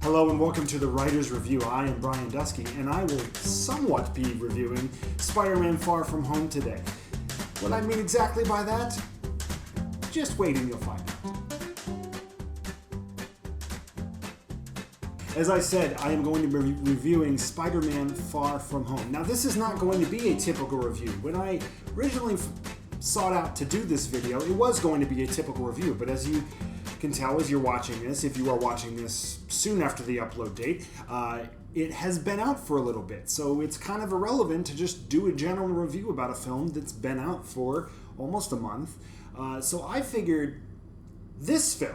Hello and welcome to the Writer's Review. I am Brian Dusky, and I will somewhat be reviewing Spider-Man Far From Home today. What I mean exactly by that? Just wait and you'll find out. As I said, I am going to be reviewing Spider-Man Far From Home. Now, this is not going to be a typical review. When I originally sought out to do this video, it was going to be a typical review, but as you can tell as you're watching this, if you are watching this soon after the upload date, it has been out for a little bit, so it's kind of irrelevant to just do a general review about a film that's been out for almost a month. So I figured this film,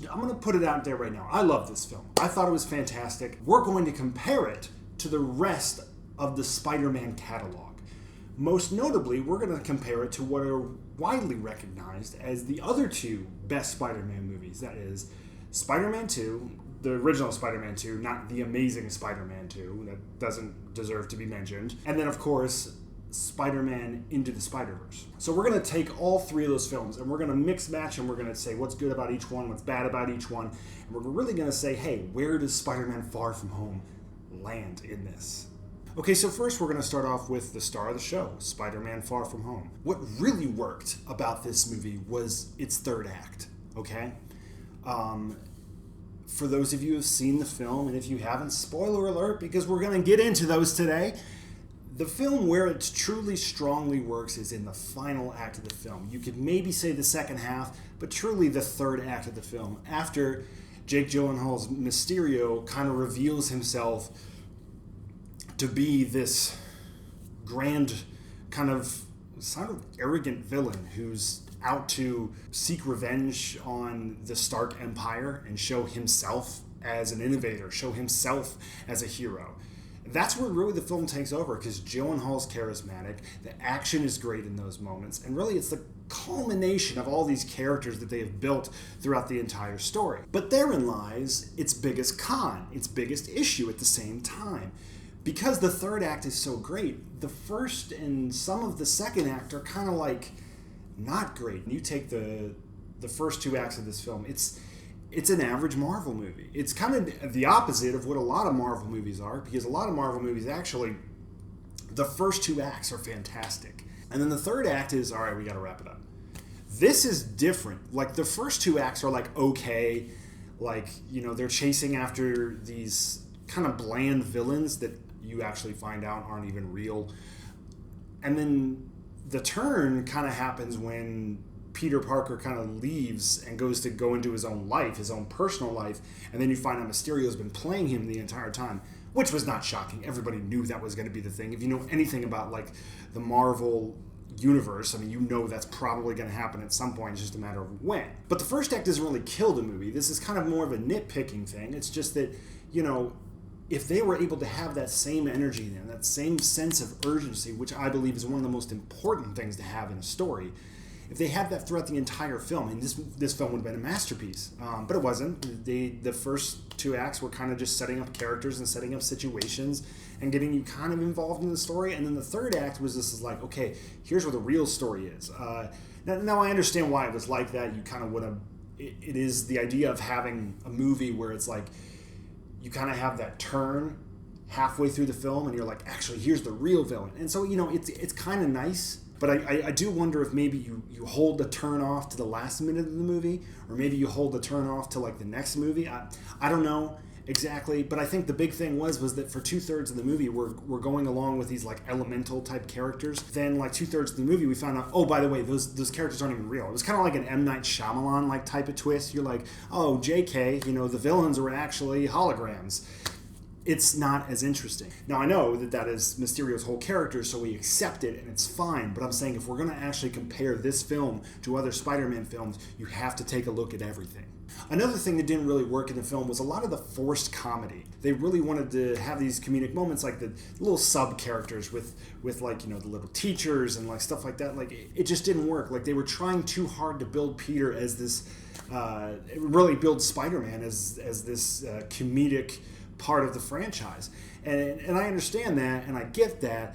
I'm going to put it out there right now. I love this film. I thought it was fantastic. We're going to compare it to the rest of the Spider-Man catalog. Most notably, we're going to compare it to what are widely recognized as the other two best Spider-Man movies. That is Spider-Man 2, the original Spider-Man 2, not the Amazing Spider-Man 2, that doesn't deserve to be mentioned. And then, of course, Spider-Man Into the Spider-Verse. So we're going to take all three of those films and we're going to mix match and we're going to say what's good about each one, what's bad about each one. And we're really going to say, hey, where does Spider-Man Far From Home land in this? Okay, so first we're going to start off with the star of the show, Spider-Man Far From Home. What really worked about this movie was its third act, okay? For those of you who have seen the film, and if you haven't, spoiler alert, because we're going to get into those today. The film where it truly strongly works is in the final act of the film. You could maybe say the second half, but truly the third act of the film, after Jake Gyllenhaal's Mysterio kind of reveals himself to be this grand, kind of arrogant villain who's out to seek revenge on the Stark Empire and show himself as an innovator, show himself as a hero. That's where really the film takes over, because Gyllenhaal's charismatic, the action is great in those moments, and really it's the culmination of all these characters that they have built throughout the entire story. But therein lies its biggest con, its biggest issue at the same time. Because the third act is so great, the first and some of the second act are kind of like not great. And you take the first two acts of this film, it's an average Marvel movie. It's kind of the opposite of what a lot of Marvel movies are, because a lot of Marvel movies actually, the first two acts are fantastic. And then the third act is, all right, we got to wrap it up. This is different. Like, the first two acts are like, okay, like, you know, they're chasing after these kind of bland villains that you actually find out aren't even real. And then the turn kind of happens when Peter Parker kind of leaves and goes to go into his own life, his own personal life, and then you find out Mysterio's been playing him the entire time, which was not shocking. Everybody knew that was going to be the thing. If you know anything about like the Marvel universe, I mean, you know that's probably going to happen at some point. It's just a matter of when. But the first act doesn't really kill the movie. This is kind of more of a nitpicking thing. It's just that, you know, if they were able to have that same energy and that same sense of urgency, which I believe is one of the most important things to have in a story, if they had that throughout the entire film, and this film would have been a masterpiece. But it wasn't. The first two acts were kind of just setting up characters and setting up situations and getting you kind of involved in the story. And then the third act was just like, okay, here's where the real story is. Now I understand why it was like that. You kind of would have. It is the idea of having a movie where it's like, you kind of have that turn halfway through the film and you're like, actually, here's the real villain. And so, you know, it's kind of nice, but I do wonder if maybe you hold the turn off to the last minute of the movie, or maybe you hold the turn off to like the next movie. I don't know exactly, but I think the big thing was that for 2/3 of the movie, we're going along with these like elemental type characters. Then like 2/3 of the movie, we found out, oh, by the way, those characters aren't even real. It was kind of like an M. Night Shyamalan like type of twist. You're like, oh, JK, you know, the villains were actually holograms. It's not as interesting. Now, I know that is Mysterio's whole character, so we accept it and it's fine, but I'm saying if we're going to actually compare this film to other Spider-Man films, you have to take a look at everything. Another thing that didn't really work in the film was a lot of the forced comedy. They really wanted to have these comedic moments, like the little sub-characters with like, you know, the little teachers and like stuff like that. Like, it just didn't work. Like, they were trying too hard to build Peter as this, really build Spider-Man as this comedic part of the franchise. And I understand that, and I get that,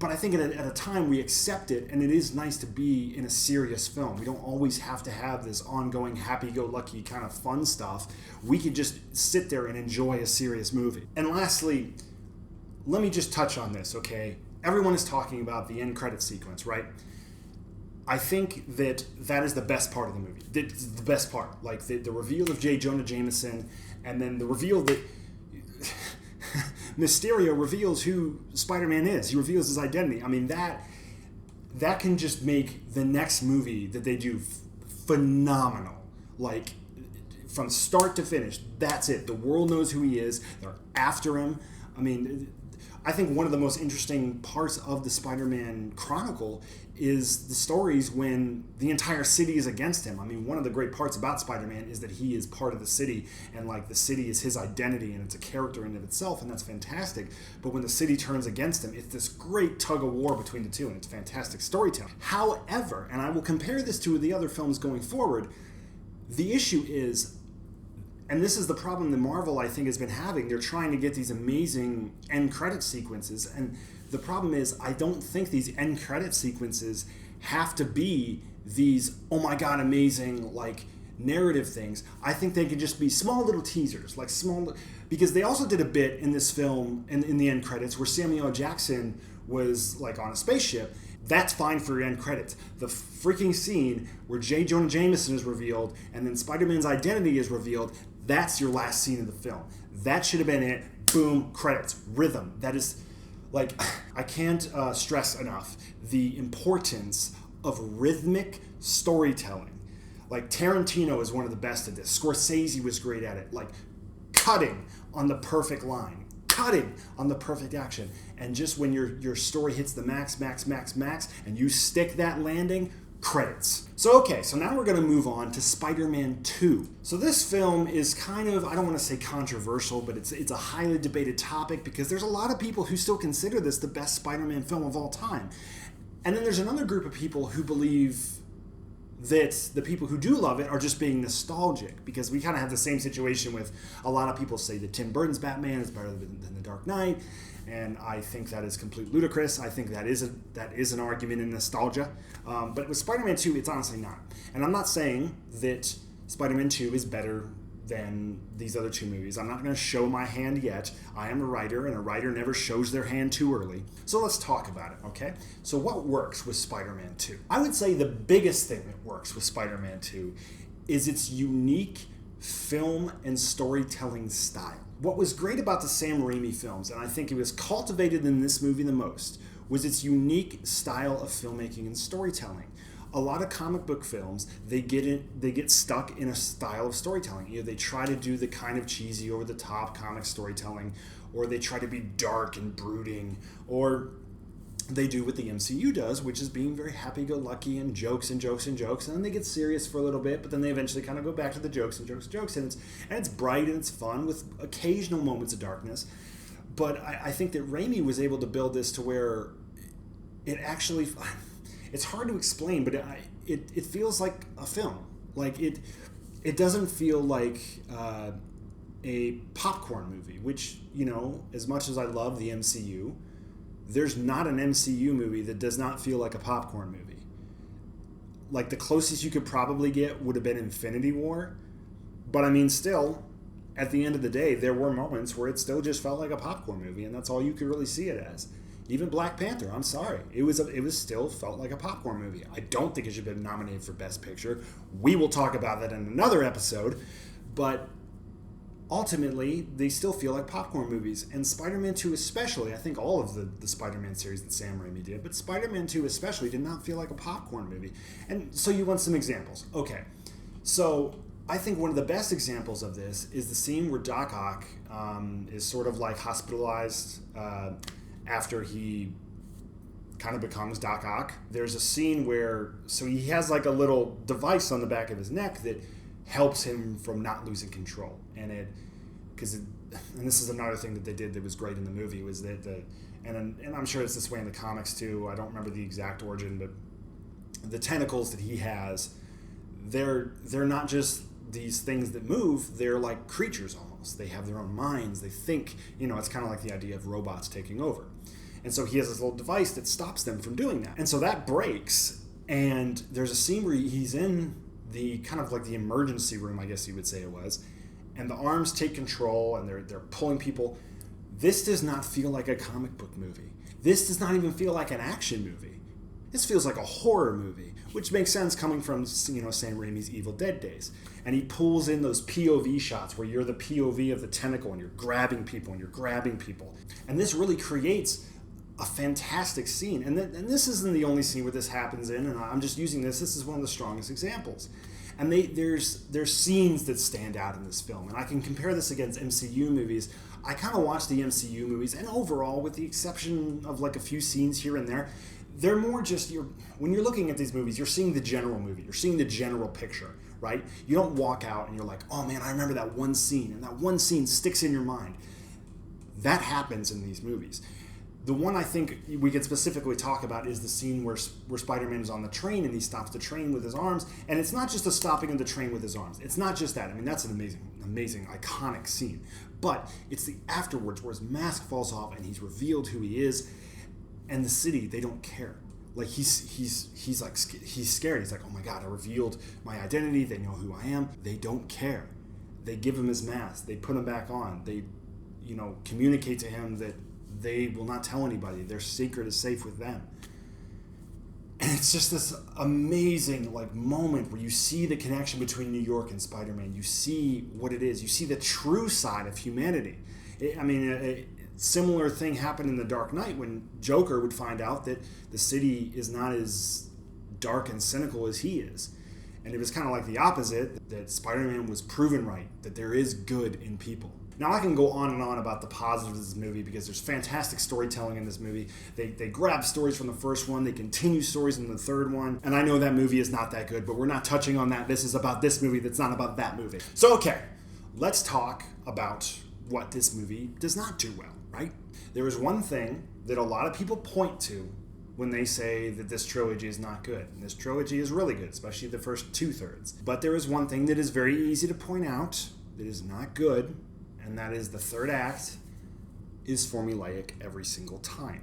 but I think at a time we accept it, and it is nice to be in a serious film. We don't always have to have this ongoing happy-go-lucky kind of fun stuff. We could just sit there and enjoy a serious movie. And lastly, let me just touch on this, okay? Everyone is talking about the end credit sequence, right? I think that is the best part of the movie. It's the best part. Like the reveal of J. Jonah Jameson, and then the reveal that Mysterio reveals who Spider-Man is. He reveals his identity. I mean, that can just make the next movie that they do phenomenal. Like, from start to finish, that's it. The world knows who he is. They're after him. I mean, I think one of the most interesting parts of the Spider-Man Chronicle is the stories when the entire city is against him. I mean, one of the great parts about Spider-Man is that he is part of the city, and like the city is his identity, and it's a character in of itself, and that's fantastic. But when the city turns against him, it's this great tug of war between the two, and it's fantastic storytelling. However, and I will compare this to the other films going forward, the issue is, and this is the problem that Marvel, I think, has been having. They're trying to get these amazing end credit sequences, and the problem is I don't think these end credit sequences have to be these, oh my god, amazing, like, narrative things. I think they could just be small little teasers, like because they also did a bit in this film, in the end credits, where Samuel L. Jackson was, like, on a spaceship. That's fine for your end credits. The freaking scene where J. Jonah Jameson is revealed and then Spider-Man's identity is revealed, that's your last scene of the film. That should have been it. Boom, credits, rhythm. That is, like, I can't stress enough the importance of rhythmic storytelling. Like, Tarantino is one of the best at this. Scorsese was great at it. Like, cutting on the perfect line. Cutting on the perfect action. And just when your story hits the max, and you stick that landing, credits. So now we're going to move on to Spider-Man 2. So this film is kind of, I don't want to say controversial, but it's a highly debated topic because there's a lot of people who still consider this the best Spider-Man film of all time. And then there's another group of people who believe that the people who do love it are just being nostalgic, because we kind of have the same situation with a lot of people say that Tim Burton's Batman is better than The Dark Knight, and I think that is complete ludicrous. I think that is an argument in nostalgia. But with Spider-Man 2, it's honestly not. And I'm not saying that Spider-Man 2 is better than these other two movies. I'm not going to show my hand yet. I am a writer, and a writer never shows their hand too early. So let's talk about it, okay? So what works with Spider-Man 2? I would say the biggest thing that works with Spider-Man 2 is its unique film and storytelling style. What was great about the Sam Raimi films, and I think it was cultivated in this movie the most, was its unique style of filmmaking and storytelling. A lot of comic book films, they get stuck in a style of storytelling. Either they try to do the kind of cheesy, over-the-top comic storytelling, or they try to be dark and brooding, or they do what the MCU does, which is being very happy-go-lucky and jokes, and then they get serious for a little bit, but then they eventually kind of go back to the jokes, and it's bright and it's fun with occasional moments of darkness. But I think that Raimi was able to build this to where it actually... It's hard to explain, but it feels like a film. Like, it doesn't feel like a popcorn movie, which, you know, as much as I love the MCU, there's not an MCU movie that does not feel like a popcorn movie. Like, the closest you could probably get would have been Infinity War, but I mean, still, at the end of the day, there were moments where it still just felt like a popcorn movie, and that's all you could really see it as. Even Black Panther, I'm sorry. It was still felt like a popcorn movie. I don't think it should have been nominated for Best Picture. We will talk about that in another episode. But ultimately, they still feel like popcorn movies. And Spider-Man 2 especially, I think all of the Spider-Man series that Sam Raimi did, but Spider-Man 2 especially did not feel like a popcorn movie. And so you want some examples. Okay. So I think one of the best examples of this is the scene where Doc Ock is sort of like hospitalized after he kind of becomes Doc Ock. There's a scene where, so he has like a little device on the back of his neck that helps him from not losing control. And this is another thing that they did that was great in the movie, was that and I'm sure it's this way in the comics too. I don't remember the exact origin, but the tentacles that he has, they're not just these things that move, they're like creatures almost. They have their own minds, they think, you know, it's kind of like the idea of robots taking over. And so he has this little device that stops them from doing that. And so that breaks, and there's a scene where he's in the kind of like the emergency room, I guess you would say it was, and the arms take control and they're pulling people. This does not feel like a comic book movie. This does not even feel like an action movie. This feels like a horror movie, which makes sense coming from, Sam Raimi's Evil Dead days. And he pulls in those POV shots where you're the POV of the tentacle and you're grabbing people. And this really creates a fantastic scene. And this isn't the only scene where this happens in, and I'm just using this. This is one of the strongest examples. And there's scenes that stand out in this film. And I can compare this against MCU movies. I kind of watch the MCU movies, and overall, with the exception of like a few scenes here and there, they're more just, when you're looking at these movies, you're seeing the general movie. You're seeing the general picture, right? You don't walk out and you're like, oh man, I remember that one scene, and that one scene sticks in your mind. That happens in these movies. The one I think we can specifically talk about is the scene where Spider-Man is on the train and he stops the train with his arms. And it's not just the stopping of the train with his arms. It's not just that. I mean, that's an amazing, iconic scene. But it's the afterwards where his mask falls off and he's revealed who he is. And the city, they don't care. Like he's scared. He's like, oh my God, I revealed my identity. They know who I am. They don't care. They give him his mask. They put him back on. They, communicate to him that they will not tell anybody. Their secret is safe with them. And it's just this amazing moment where you see the connection between New York and Spider-Man. You see what it is. You see the true side of humanity. A similar thing happened in The Dark Knight when Joker would find out that the city is not as dark and cynical as he is. And it was kind of like the opposite, that Spider-Man was proven right, that there is good in people. Now, I can go on and on about the positives of this movie because there's fantastic storytelling in this movie. They grab stories from the first one, they continue stories in the third one, and I know that movie is not that good, but we're not touching on that. This is about this movie that's not about that movie. So, okay, let's talk about what this movie does not do well, right? There is one thing that a lot of people point to when they say that this trilogy is not good. And this trilogy is really good, especially the first 2/3. But there is one thing that is very easy to point out that is not good, and that is the third act is formulaic every single time.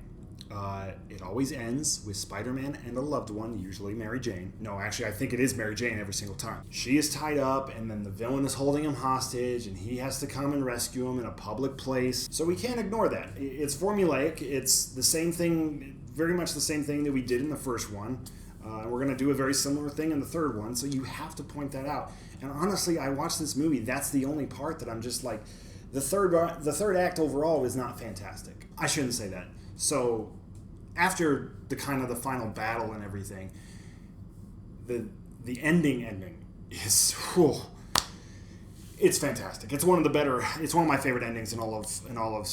It always ends with Spider-Man and a loved one, usually Mary Jane. No, actually, I think it is Mary Jane every single time. She is tied up, and then the villain is holding him hostage, and he has to come and rescue him in a public place. So we can't ignore that. It's formulaic. It's the same thing, very much the same thing that we did in the first one. We're going to do a very similar thing in the third one, so you have to point that out. And honestly, I watched this movie. That's the only part that I'm just like, the third act overall is not fantastic. I shouldn't say that. So after the final battle and everything, the ending is, it's fantastic. It's one of my favorite endings in all of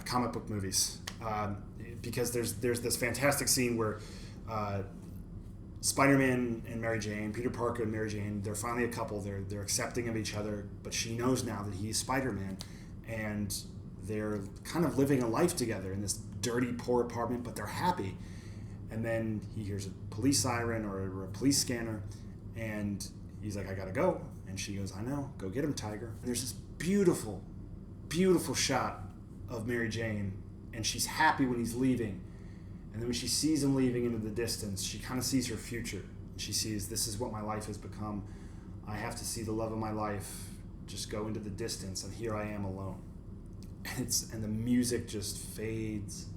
comic book movies, because there's this fantastic scene where Spider-Man and Mary Jane, Peter Parker and Mary Jane, they're finally a couple. They're accepting of each other, but she knows now that he's Spider-Man, and they're kind of living a life together in this dirty, poor apartment, but they're happy. And then he hears a police siren or a police scanner, and he's like, I gotta go. And she goes, I know, go get him, Tiger. And there's this beautiful, beautiful shot of Mary Jane, and she's happy when he's leaving. And then when she sees him leaving into the distance, she kind of sees her future. She sees, this is what my life has become. I have to see the love of my life just go into the distance, and here I am alone. And the music just fades.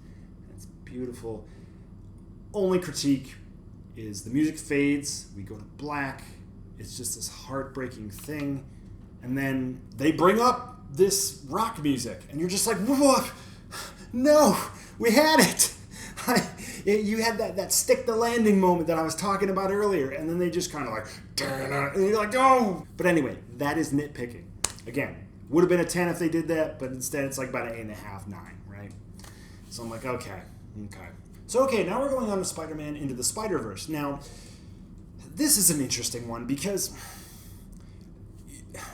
It's beautiful. Only critique is the music fades. We go to black. It's just this heartbreaking thing. And then they bring up this rock music, and you're just like, what? No, we had it. You had that stick the landing moment that I was talking about earlier, and then they just kind of like, and you're like, oh! But anyway, that is nitpicking. Again, would have been a 10 if they did that, but instead it's like about an 8.5, 9, right? So I'm like, okay. So now we're going on to Spider-Man Into the Spider-Verse. Now, this is an interesting one because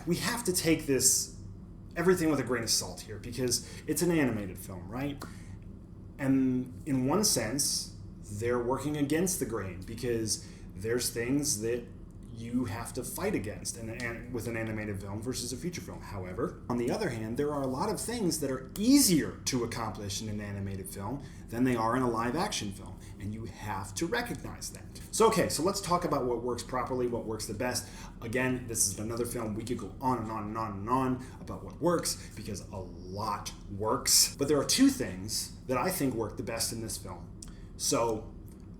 we have to take everything with a grain of salt here, because it's an animated film, right? And in one sense, they're working against the grain, because there's things that you have to fight against with an animated film versus a feature film. However, on the other hand, there are a lot of things that are easier to accomplish in an animated film than they are in a live action film, and you have to recognize that. So let's talk about what works properly, what works the best. Again, this is another film we could go on and on and on and on about what works, because a lot works. But there are two things that I think work the best in this film. So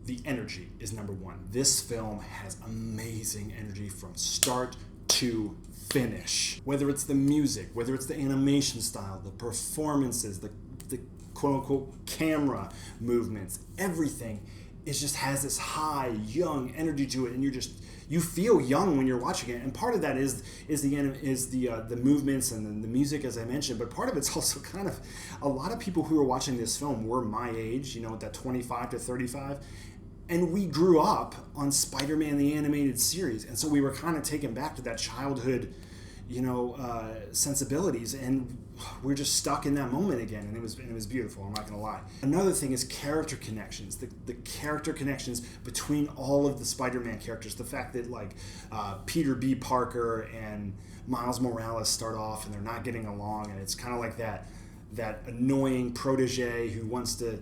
the energy is number one. This film has amazing energy from start to finish. Whether it's the music, whether it's the animation style, the performances, the quote-unquote camera movements, everything, it just has this high, young energy to it, and you feel young when you're watching it. And part of that is the movements and the music, as I mentioned. But part of it's also kind of a lot of people who are watching this film were my age, that 25 to 35. And we grew up on Spider-Man the Animated Series. And so we were kind of taken back to that childhood, sensibilities. And we're just stuck in that moment again. And it was beautiful, I'm not going to lie. Another thing is character connections. The character connections between all of the Spider-Man characters. The fact that, Peter B. Parker and Miles Morales start off and they're not getting along. And it's kind of like that annoying protege who wants to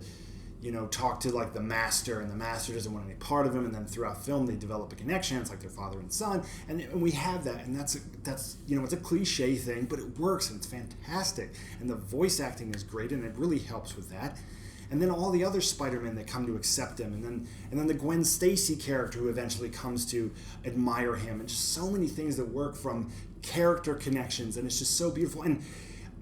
talk to the master, and the master doesn't want any part of him, and then throughout film they develop a connection. It's like their father and son, and we have that, and that's it's a cliche thing, but it works and it's fantastic, and the voice acting is great, and it really helps with that. And then all the other Spider-Men that come to accept him, and then the Gwen Stacy character who eventually comes to admire him, and just so many things that work from character connections, and it's just so beautiful. And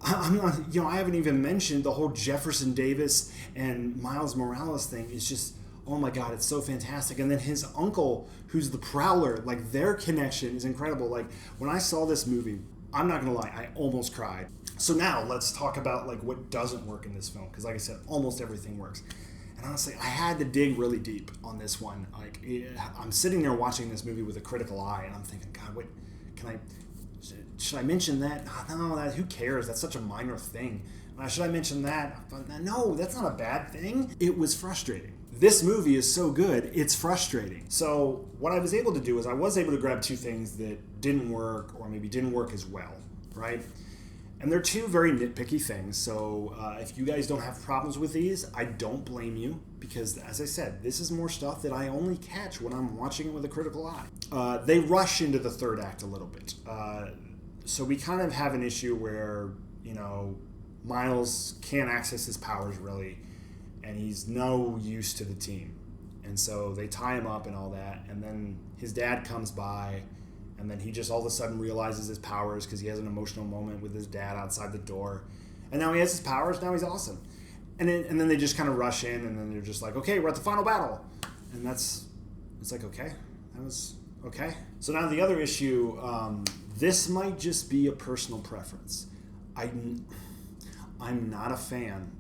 I'm not, I haven't even mentioned the whole Jefferson Davis and Miles Morales thing. Is just, oh my God, it's so fantastic. And then his uncle, who's the Prowler, their connection is incredible. When I saw this movie, I'm not gonna lie, I almost cried. So now let's talk about what doesn't work in this film, because like I said, almost everything works. And honestly, I had to dig really deep on this one. I'm sitting there watching this movie with a critical eye, and I'm thinking, God, should I mention that? No, who cares? That's such a minor thing. Should I mention that? No, that's not a bad thing. It was frustrating. This movie is so good, it's frustrating. So what I was able to do is I was able to grab two things that didn't work, or maybe didn't work as well, right? And they're two very nitpicky things. So if you guys don't have problems with these, I don't blame you, because as I said, this is more stuff that I only catch when I'm watching it with a critical eye. They rush into the third act a little bit. So we kind of have an issue where, Miles can't access his powers really, and he's no use to the team. And so they tie him up and all that, and then his dad comes by, and then he just all of a sudden realizes his powers because he has an emotional moment with his dad outside the door. And now he has his powers, now he's awesome. And then they just kind of rush in, and then they're just like, okay, we're at the final battle. And it's like, okay, that was okay. So now the other issue, this might just be a personal preference. I'm not a fan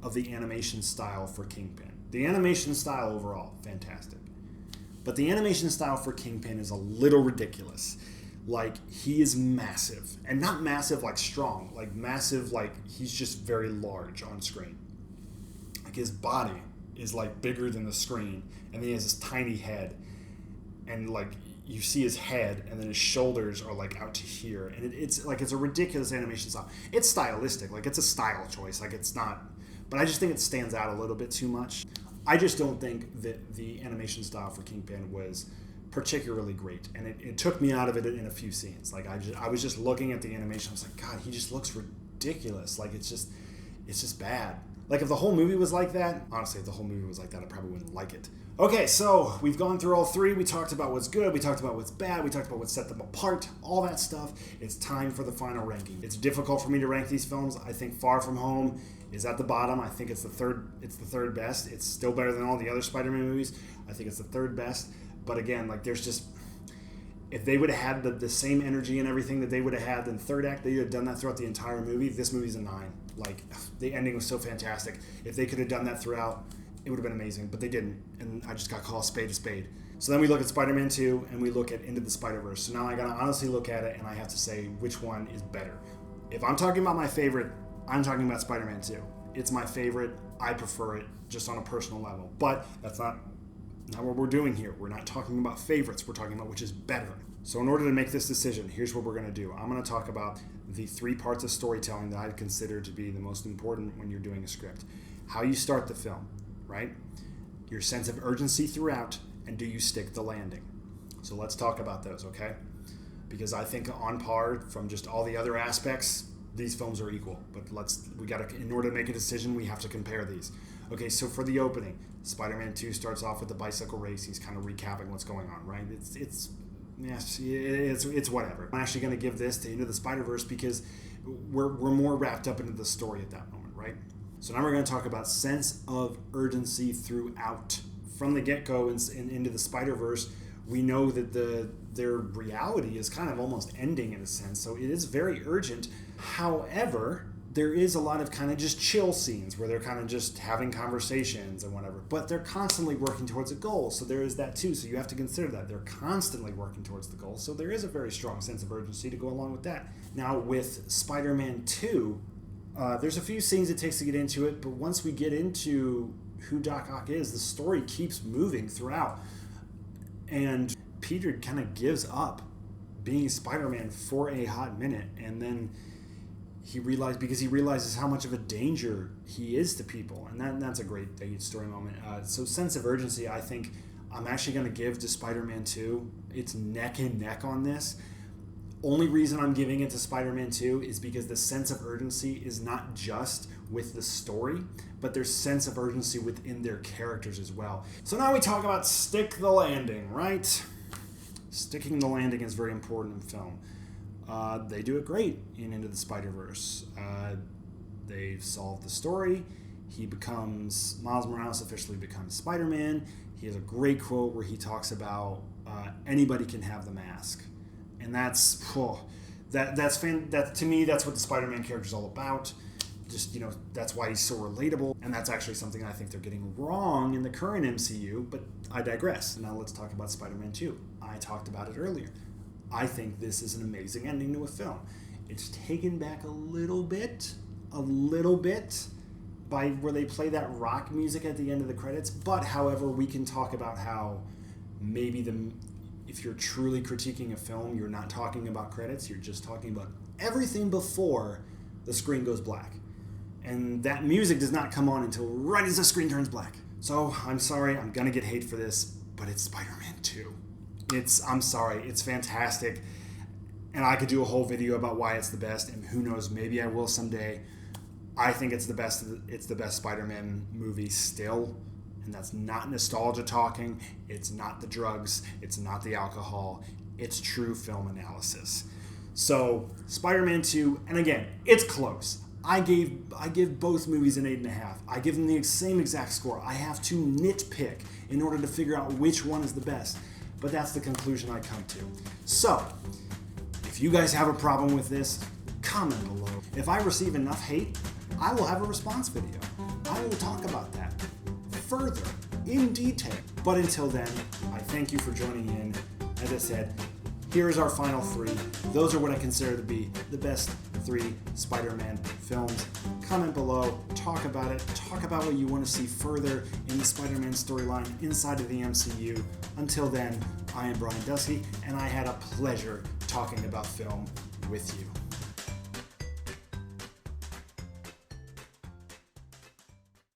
of the animation style for Kingpin. The animation style overall, fantastic. But the animation style for Kingpin is a little ridiculous. He is massive. And not massive strong. Massive he's just very large on screen. His body is bigger than the screen. And then he has this tiny head. And you see his head, and then his shoulders are out to here, and it's a ridiculous animation style. It's stylistic, it's a style choice, it's not, but I just think it stands out a little bit too much. I just don't think that the animation style for Kingpin was particularly great, and it took me out of it in a few scenes. I was just looking at the animation, I was like, God, he just looks ridiculous. It's just bad. If the whole movie was like that, honestly, if the whole movie was like that, I probably wouldn't like it. Okay, so we've gone through all three. We talked about what's good. We talked about what's bad. We talked about what set them apart. All that stuff. It's time for the final ranking. It's difficult for me to rank these films. I think Far From Home is at the bottom. I think it's the third best. It's still better than all the other Spider-Man movies. I think it's the third best. But again, there's just, if they would have had the same energy and everything that they would have had in the third act, they would have done that throughout the entire movie. This movie's a 9. The ending was so fantastic. If they could have done that throughout, it would have been amazing, but they didn't, and I just got called spade a spade. So then we look at Spider-Man 2, and we look at Into the Spider-Verse. So now I gotta honestly look at it, and I have to say which one is better. If I'm talking about my favorite, I'm talking about Spider-Man 2. It's my favorite. I prefer it, just on a personal level. But that's not not what we're doing here. We're not talking about favorites. We're talking about which is better. So in order to make this decision, here's what we're going to do. I'm going to talk about the 3 parts of storytelling that I'd consider to be the most important when you're doing a script. How you start the film, right? Your sense of urgency throughout, and do you stick the landing? So let's talk about those, okay? Because I think on par from just all the other aspects, these films are equal. But in order to make a decision, we have to compare these. Okay, so for the opening, Spider-Man 2 starts off with the bicycle race. He's kind of recapping what's going on, right? It's whatever. I'm actually going to give this to Into the Spider-Verse because we're more wrapped up into the story at that moment, right? So now we're going to talk about sense of urgency throughout. From the get-go in Into the Spider-Verse, we know that their reality is kind of almost ending in a sense, so it is very urgent. However, there is a lot of kind of just chill scenes where they're kind of just having conversations and whatever, but they're constantly working towards a goal, so there is that too. So you have to consider that they're constantly working towards the goal, so there is a very strong sense of urgency to go along with that. Now with Spider-Man 2, there's a few scenes it takes to get into it, but once we get into who Doc Ock is, the story keeps moving throughout, and Peter kind of gives up being Spider-Man for a hot minute, and then he realizes how much of a danger he is to people, and that's a great story moment. So sense of urgency, I think I'm actually going to give to Spider-Man 2. It's neck and neck on this. Only reason I'm giving it to Spider-Man 2 is because the sense of urgency is not just with the story, but there's sense of urgency within their characters as well. So now we talk about stick the landing, right? Sticking the landing is very important in film. They do it great in Into the Spider-Verse. They've solved the story. Miles Morales officially becomes Spider-Man. He has a great quote where he talks about anybody can have the mask. And that's to me, that's what the Spider-Man character is all about. Just, that's why he's so relatable. And that's actually something I think they're getting wrong in the current MCU, but I digress. Now let's talk about Spider-Man 2. I talked about it earlier. I think this is an amazing ending to a film. It's taken back a little bit by where they play that rock music at the end of the credits. But however, we can talk about how maybe if you're truly critiquing a film, you're not talking about credits, you're just talking about everything before the screen goes black. And that music does not come on until right as the screen turns black. So I'm sorry, I'm gonna get hate for this, but it's Spider-Man 2. I'm sorry, it's fantastic, and I could do a whole video about why it's the best, and who knows, maybe I will someday. I think it's the best Spider-Man movie still, and that's not nostalgia talking, it's not the drugs, it's not the alcohol, it's true film analysis. So, Spider-Man 2, and again, it's close. I give both movies an 8.5. I give them the same exact score. I have to nitpick in order to figure out which one is the best. But that's the conclusion I come to. So, if you guys have a problem with this, comment below. If I receive enough hate, I will have a response video. I will talk about that further, in detail. But until then, I thank you for joining in. As I said, here's our final 3. Those are what I consider to be the best 3 Spider-Man films. Comment below, talk about it, talk about what you want to see further in the Spider-Man storyline inside of the MCU. Until then, I am Brian Dusky, and I had a pleasure talking about film with you.